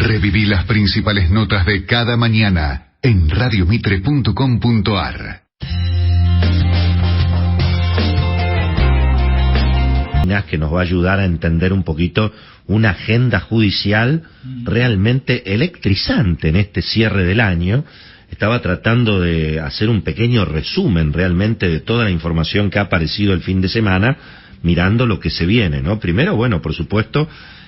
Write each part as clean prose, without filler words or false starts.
Reviví las principales notas de cada mañana en radiomitre.com.ar. Que nos va a ayudar a entender un poquito una agenda judicial realmente electrizante en este cierre del año. Estaba tratando de hacer un pequeño resumen realmente de toda la información que ha aparecido el fin de semana, mirando lo que se viene, ¿no? Primero, bueno, por supuesto,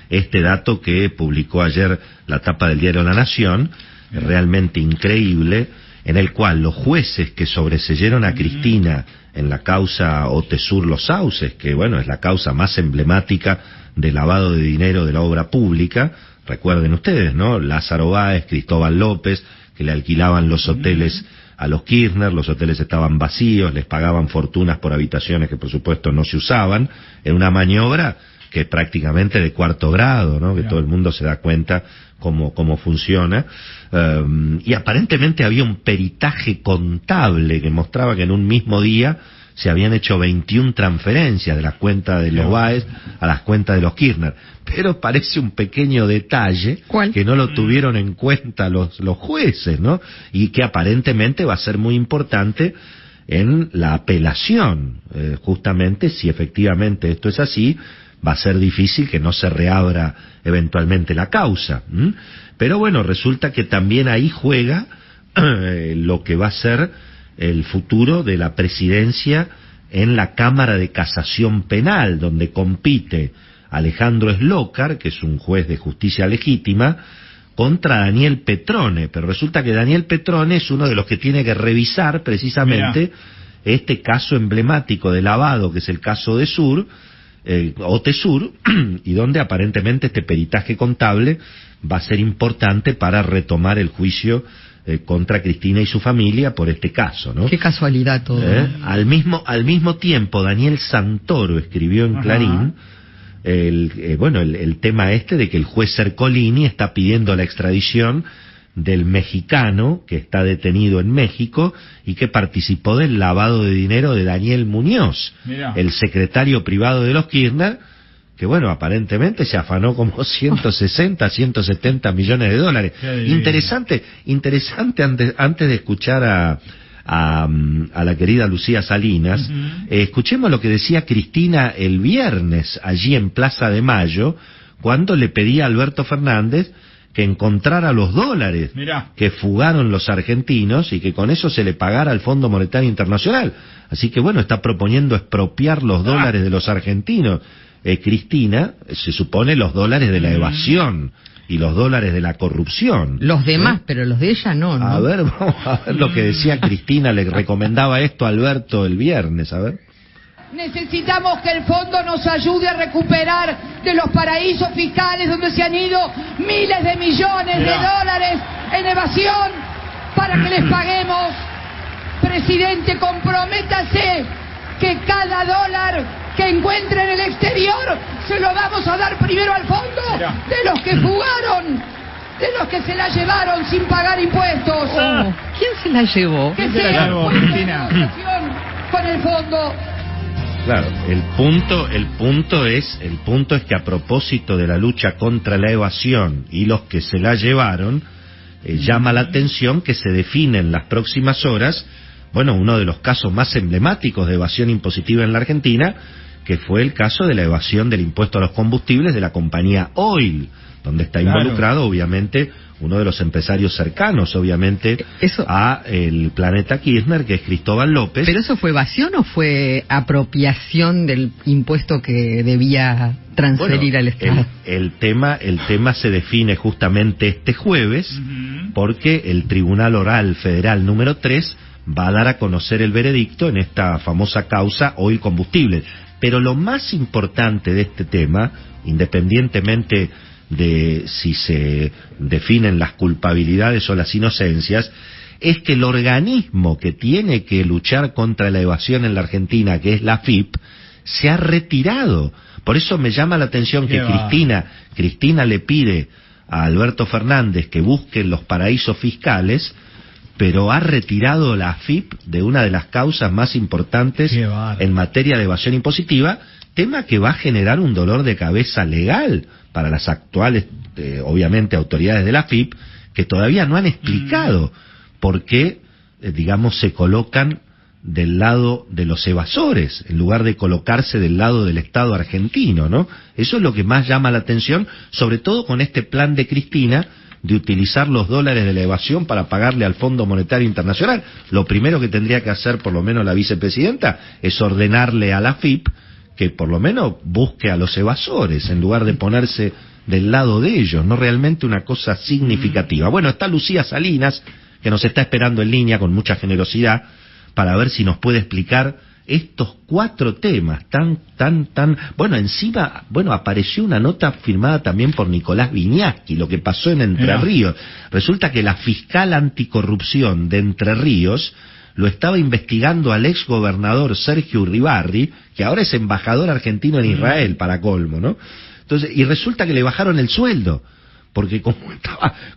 este dato que publicó ayer la tapa del diario La Nación, realmente increíble, en el cual los jueces que sobreseyeron a Cristina en la causa Otesur Los Sauces, que bueno, es la causa más emblemática de lavado de dinero de la obra pública, recuerden ustedes, ¿no? Lázaro Báez, Cristóbal López, que le alquilaban los hoteles a los Kirchner, los hoteles estaban vacíos, les pagaban fortunas por habitaciones que por supuesto no se usaban, en una maniobra que es prácticamente de cuarto grado, ¿no? Que todo el mundo se da cuenta cómo funciona, y aparentemente había un peritaje contable que mostraba que en un mismo día se habían hecho 21 transferencias de las cuentas de los Báez a las cuentas de los Kirchner, pero parece un pequeño detalle. ¿Cuál? Que no lo tuvieron en cuenta los jueces, ¿no? Y que aparentemente va a ser muy importante en la apelación, justamente si efectivamente esto es así, va a ser difícil que no se reabra eventualmente la causa. Pero bueno, resulta que también ahí juega lo que va a ser el futuro de la presidencia en la Cámara de Casación Penal, donde compite Alejandro Slócar, que es un juez de justicia legítima, contra Daniel Petrone. Pero resulta que Daniel Petrone es uno de los que tiene que revisar precisamente este caso emblemático de lavado, que es el caso de Otesur, y donde aparentemente este peritaje contable va a ser importante para retomar el juicio contra Cristina y su familia por este caso, ¿no? Qué casualidad todo, ¿no? Al mismo tiempo, Daniel Santoro escribió en Clarín el tema de que el juez Ercolini está pidiendo la extradición del mexicano que está detenido en México y que participó del lavado de dinero de Daniel Muñoz, el secretario privado de los Kirchner, que bueno, aparentemente se afanó como 160, 170 millones de dólares. Interesante antes de escuchar a la querida Lucía Salinas, escuchemos lo que decía Cristina el viernes allí en Plaza de Mayo, cuando le pedía a Alberto Fernández que encontrara los dólares que fugaron los argentinos y que con eso se le pagara al Fondo Monetario Internacional. Así que bueno, está proponiendo expropiar los dólares de los argentinos. Cristina, se supone los dólares de la evasión y los dólares de la corrupción. Los demás, pero los de ella no, ¿no? A ver, vamos a ver lo que decía Cristina, le recomendaba esto a Alberto el viernes, a ver. Necesitamos que el fondo nos ayude a recuperar de los paraísos fiscales donde se han ido miles de millones de dólares en evasión para que les paguemos. Presidente, comprométase que cada dólar que encuentre en el exterior se lo vamos a dar primero al fondo de los que fugaron, de los que se la llevaron sin pagar impuestos. ¿Quién se la llevó? Que sea Cristina con el fondo. Claro, el punto es que a propósito de la lucha contra la evasión y los que se la llevaron, llama la atención que se define en las próximas horas, bueno, uno de los casos más emblemáticos de evasión impositiva en la Argentina, que fue el caso de la evasión del impuesto a los combustibles de la compañía Oil, donde está involucrado obviamente uno de los empresarios cercanos, obviamente, a el planeta Kirchner, que es Cristóbal López. ¿Pero eso fue evasión o fue apropiación del impuesto que debía transferir al Estado? El tema se define justamente este jueves, porque el Tribunal Oral Federal número 3 va a dar a conocer el veredicto en esta famosa causa Oil Combustibles. Pero lo más importante de este tema, independientemente de si se definen las culpabilidades o las inocencias, es que el organismo que tiene que luchar contra la evasión en la Argentina, que es la AFIP, se ha retirado. Por eso me llama la atención que Cristina le pide a Alberto Fernández que busque los paraísos fiscales, pero ha retirado la AFIP de una de las causas más importantes en materia de evasión impositiva, tema que va a generar un dolor de cabeza legal para las actuales, obviamente, autoridades de la AFIP, que todavía no han explicado por qué, digamos, se colocan del lado de los evasores, en lugar de colocarse del lado del Estado argentino, ¿no? Eso es lo que más llama la atención, sobre todo con este plan de Cristina, de utilizar los dólares de la evasión para pagarle al Fondo Monetario Internacional. Lo primero que tendría que hacer, por lo menos, la vicepresidenta, es ordenarle a la AFIP que por lo menos busque a los evasores, en lugar de ponerse del lado de ellos, no realmente una cosa significativa. Bueno, está Lucía Salinas, que nos está esperando en línea con mucha generosidad, para ver si nos puede explicar estos 4 temas bueno, encima, apareció una nota firmada también por Nicolás Viñaski, lo que pasó en Entre Ríos. Resulta que la fiscal anticorrupción de Entre Ríos lo estaba investigando al ex gobernador Sergio Uribarri, que ahora es embajador argentino en Israel, para colmo, ¿no? Entonces, y resulta que le bajaron el sueldo, porque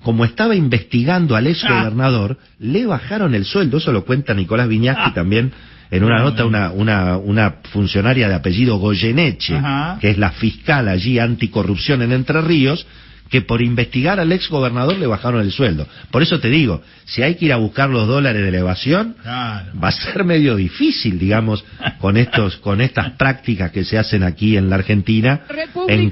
como estaba investigando al ex gobernador, le bajaron el sueldo. Eso lo cuenta Nicolás Viñaski también en una nota, una funcionaria de apellido Goyeneche, que es la fiscal allí anticorrupción en Entre Ríos, que por investigar al ex gobernador le bajaron el sueldo. Por eso te digo, si hay que ir a buscar los dólares de la evasión, va a ser medio difícil, digamos, con estas prácticas que se hacen aquí en la Argentina, en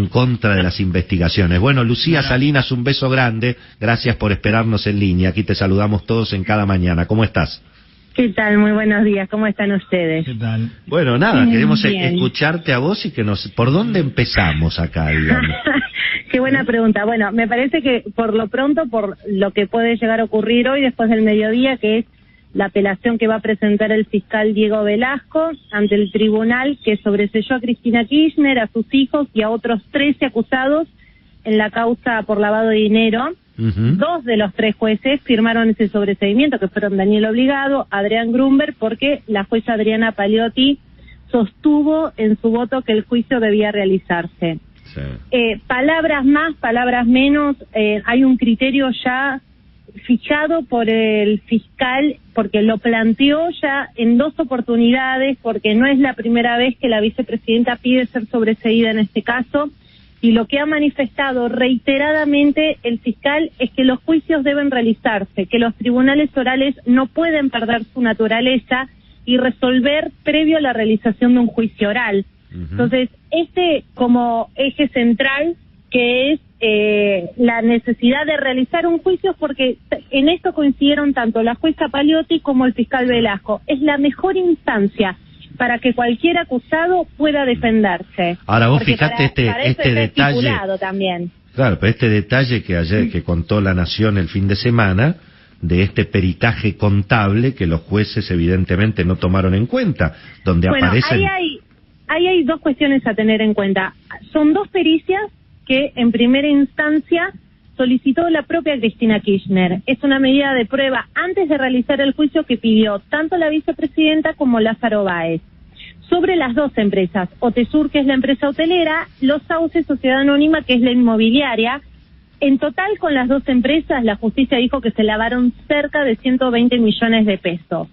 contra de las investigaciones. Bueno, Lucía Salinas, un beso grande, gracias por esperarnos en línea. Aquí te saludamos todos en Cada Mañana. ¿Cómo estás? ¿Qué tal? Muy buenos días. ¿Cómo están ustedes? ¿Qué tal? Bueno, nada, queremos escucharte a vos y ¿por dónde empezamos acá, digamos? Qué buena pregunta. Bueno, me parece que por lo pronto, por lo que puede llegar a ocurrir hoy después del mediodía, que es la apelación que va a presentar el fiscal Diego Velasco ante el tribunal que sobreseyó a Cristina Kirchner, a sus hijos y a otros 13 acusados en la causa por lavado de dinero. 2 de los 3 jueces firmaron ese sobreseimiento, que fueron Daniel Obligado, Adrián Grunberg, porque la jueza Adriana Paliotti sostuvo en su voto que el juicio debía realizarse. Sí. Palabras más, palabras menos, hay un criterio ya fijado por el fiscal, porque lo planteó ya en 2 oportunidades, porque no es la primera vez que la vicepresidenta pide ser sobreseída en este caso. Y lo que ha manifestado reiteradamente el fiscal es que los juicios deben realizarse, que los tribunales orales no pueden perder su naturaleza y resolver previo a la realización de un juicio oral. Entonces, como eje central, que es la necesidad de realizar un juicio, porque en esto coincidieron tanto la jueza Paliotti como el fiscal Velasco. Es la mejor instancia para que cualquier acusado pueda defenderse. Ahora vos fijate este detalle también. Claro, pero este detalle que contó La Nación el fin de semana, de este peritaje contable que los jueces evidentemente no tomaron en cuenta, donde aparecen... Ahí hay 2 cuestiones a tener en cuenta. Son 2 pericias que en primera instancia solicitó la propia Cristina Kirchner. Es una medida de prueba antes de realizar el juicio que pidió tanto la vicepresidenta como Lázaro Báez. Sobre las 2 empresas, Otesur, que es la empresa hotelera, Los Sauces, sociedad anónima, que es la inmobiliaria. En total, con las 2 empresas, la justicia dijo que se lavaron cerca de 120 millones de pesos.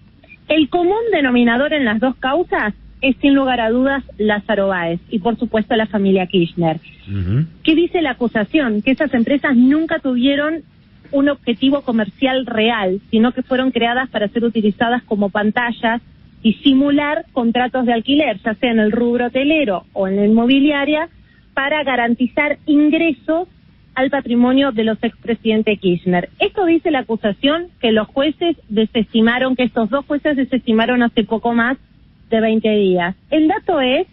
El común denominador en las 2 causas es, sin lugar a dudas, Lázaro Báez y, por supuesto, la familia Kirchner. ¿Qué dice la acusación? Que esas empresas nunca tuvieron un objetivo comercial real, sino que fueron creadas para ser utilizadas como pantallas y simular contratos de alquiler, ya sea en el rubro hotelero o en la inmobiliaria, para garantizar ingresos al patrimonio de los expresidentes Kirchner. Esto dice la acusación, que los jueces desestimaron, que estos 2 jueces desestimaron hace poco más de 20 días. El dato es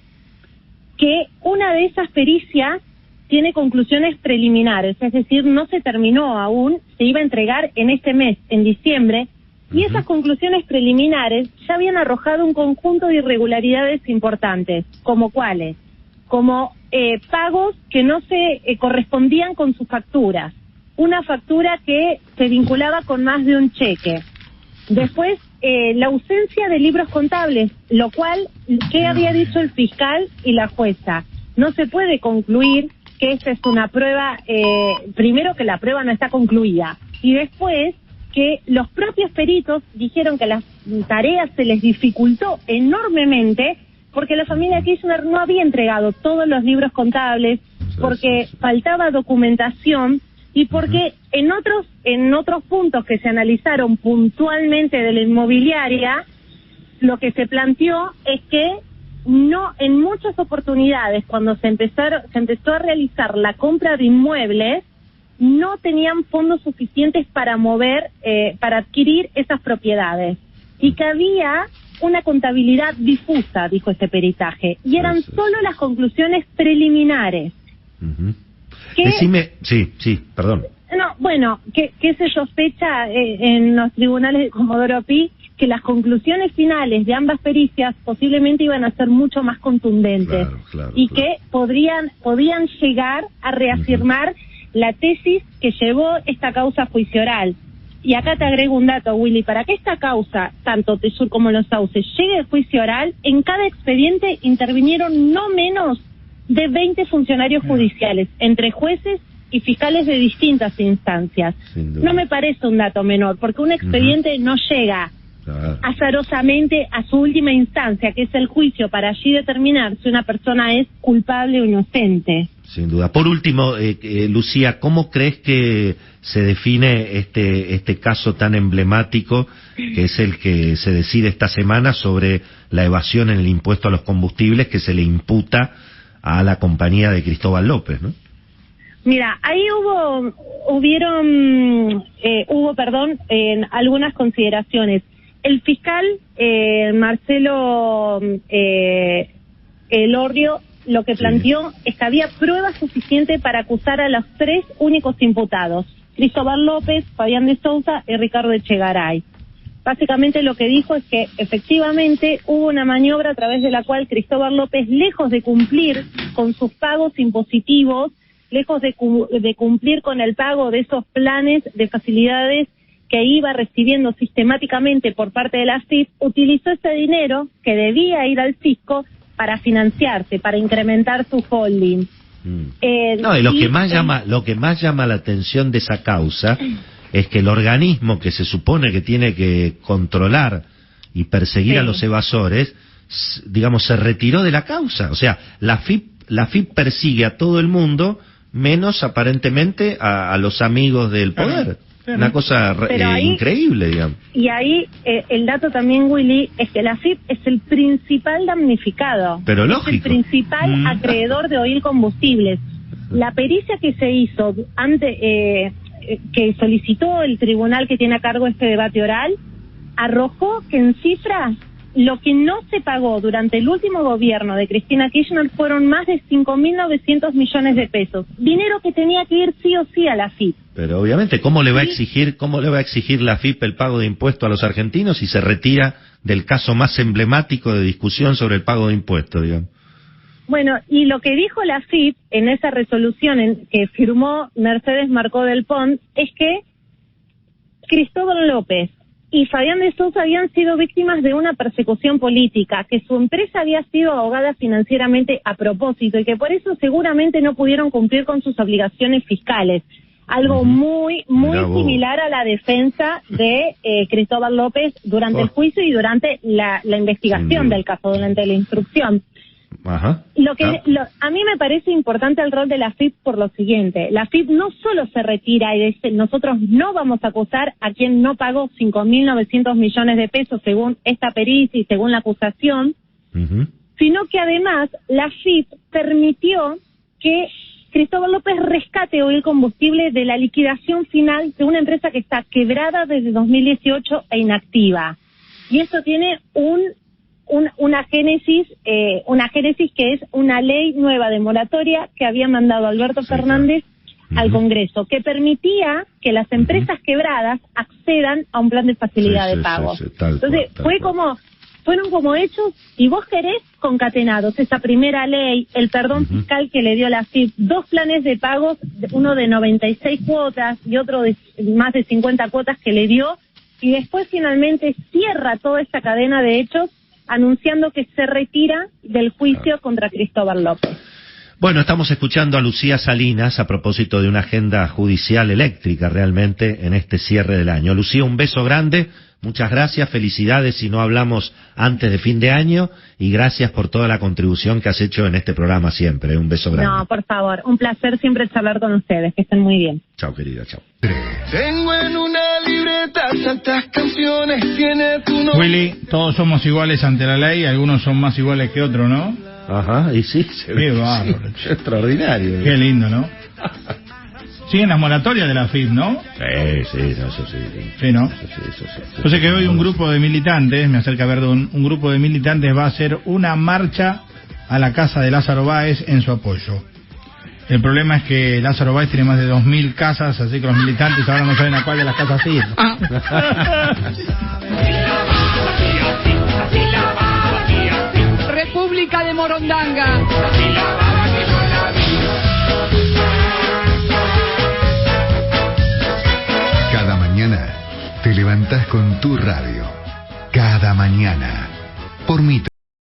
que una de esas pericias tiene conclusiones preliminares, es decir, no se terminó aún, se iba a entregar en este mes, en diciembre, y esas conclusiones preliminares ya habían arrojado un conjunto de irregularidades importantes, como cuáles, como pagos que no se correspondían con sus facturas, una factura que se vinculaba con más de un cheque. Después, la ausencia de libros contables, lo cual, ¿qué había dicho el fiscal y la jueza? No se puede concluir que esta es una prueba, primero que la prueba no está concluida, y después que los propios peritos dijeron que las tareas se les dificultó enormemente porque la familia Kirchner no había entregado todos los libros contables, porque faltaba documentación y porque en otros puntos que se analizaron puntualmente de la inmobiliaria, lo que se planteó es que no, en muchas oportunidades cuando se empezó a realizar la compra de inmuebles, no tenían fondos suficientes para para adquirir esas propiedades, y que había una contabilidad difusa, dijo este peritaje, y eran solo las conclusiones preliminares. Decime, perdón. No, bueno, que se sospecha en los tribunales de Comodoro Pi que las conclusiones finales de ambas pericias posiblemente iban a ser mucho más contundentes, y que podían llegar a reafirmar la tesis que llevó esta causa a juicio oral. Y acá te agrego un dato, Willy, para que esta causa, tanto Tesur como Los Sauces, llegue a juicio oral, en cada expediente intervinieron no menos de 20 funcionarios judiciales, entre jueces y fiscales de distintas instancias. No me parece un dato menor, porque un expediente no llega azarosamente a su última instancia, que es el juicio, para allí determinar si una persona es culpable o inocente. Sin duda. Por último, Lucía, ¿cómo crees que se define este caso tan emblemático, que es el que se decide esta semana sobre la evasión en el impuesto a los combustibles que se le imputa a la compañía de Cristóbal López, ¿no? Mira, ahí hubo algunas consideraciones. El fiscal Marcelo Elorrio lo que planteó es que había pruebas suficientes para acusar a los 3 únicos imputados: Cristóbal López, Fabián de Sousa y Ricardo Echegaray. Básicamente lo que dijo es que efectivamente hubo una maniobra a través de la cual Cristóbal López, lejos de cumplir con sus pagos impositivos, lejos de cumplir con el pago de esos planes de facilidades que iba recibiendo sistemáticamente por parte de la AFIP, utilizó ese dinero que debía ir al fisco para financiarse, para incrementar su holding. Y lo que más llama la atención de esa causa es que el organismo que se supone que tiene que controlar y perseguir a los evasores, digamos, se retiró de la causa. O sea, la AFIP persigue a todo el mundo, menos aparentemente a los amigos del poder. Una cosa increíble, digamos. Y ahí el dato también, Willy, es que la AFIP es el principal damnificado. Pero lógico. Es el principal acreedor de Oil Combustibles. La pericia que se hizo que solicitó el tribunal que tiene a cargo este debate oral, arrojó que en cifras lo que no se pagó durante el último gobierno de Cristina Kirchner fueron más de 5.900 millones de pesos. Dinero que tenía que ir sí o sí a la AFIP. Pero obviamente, ¿cómo le va a exigir la AFIP el pago de impuestos a los argentinos si se retira del caso más emblemático de discusión sobre el pago de impuestos, digamos? Bueno, y lo que dijo la AFIP en esa resolución que firmó Mercedes Marcó del Pont es que Cristóbal López y Fabián de Sousa habían sido víctimas de una persecución política, que su empresa había sido ahogada financieramente a propósito y que por eso seguramente no pudieron cumplir con sus obligaciones fiscales. Algo muy similar a la defensa de Cristóbal López durante el juicio y durante la investigación del caso, durante la instrucción. A mí me parece importante el rol de la AFIP por lo siguiente: la AFIP no solo se retira y dice nosotros no vamos a acusar a quien no pagó 5.900 millones de pesos según esta pericia y según la acusación, sino que además la AFIP permitió que Cristóbal López rescate Oil Combustible de la liquidación final de una empresa que está quebrada desde 2018 e inactiva. Y eso tiene una génesis que es una ley nueva de moratoria que había mandado Alberto Fernández al Congreso, que permitía que las empresas quebradas accedan a un plan de facilidad de pago. Entonces, fueron como hechos, si vos querés, concatenados. Esa primera ley, el perdón fiscal que le dio la AFIP, 2 planes de pagos, uno de 96 cuotas y otro de más de 50 cuotas que le dio, y después finalmente cierra toda esta cadena de hechos anunciando que se retira del juicio contra Cristóbal López. Bueno, estamos escuchando a Lucía Salinas a propósito de una agenda judicial eléctrica realmente en este cierre del año. Lucía, un beso grande, muchas gracias, felicidades si no hablamos antes de fin de año y gracias por toda la contribución que has hecho en este programa siempre. Un beso grande. No, por favor, un placer siempre charlar con ustedes, que estén muy bien. Chao, querida, chao. Tengo en una libreta tantas canciones, tiene tu nombre. Willy, todos somos iguales ante la ley, algunos son más iguales que otros, ¿no? Ajá, y sí, Qué bárbaro. Sí, extraordinario. Qué lindo, ¿no? Siguen las moratorias de la FIP, ¿no? Sí, eso sí. Sí, ¿no? Eso sí. Yo sé que hoy un grupo de militantes, me acerca Verdún, un grupo de militantes va a hacer una marcha a la casa de Lázaro Báez en su apoyo. El problema es que Lázaro Báez tiene más de 2.000 casas, así que los militantes ahora no saben a cuál de las casas ir. República de Morondanga. Cada mañana te levantás con tu radio. Cada mañana. Por mí.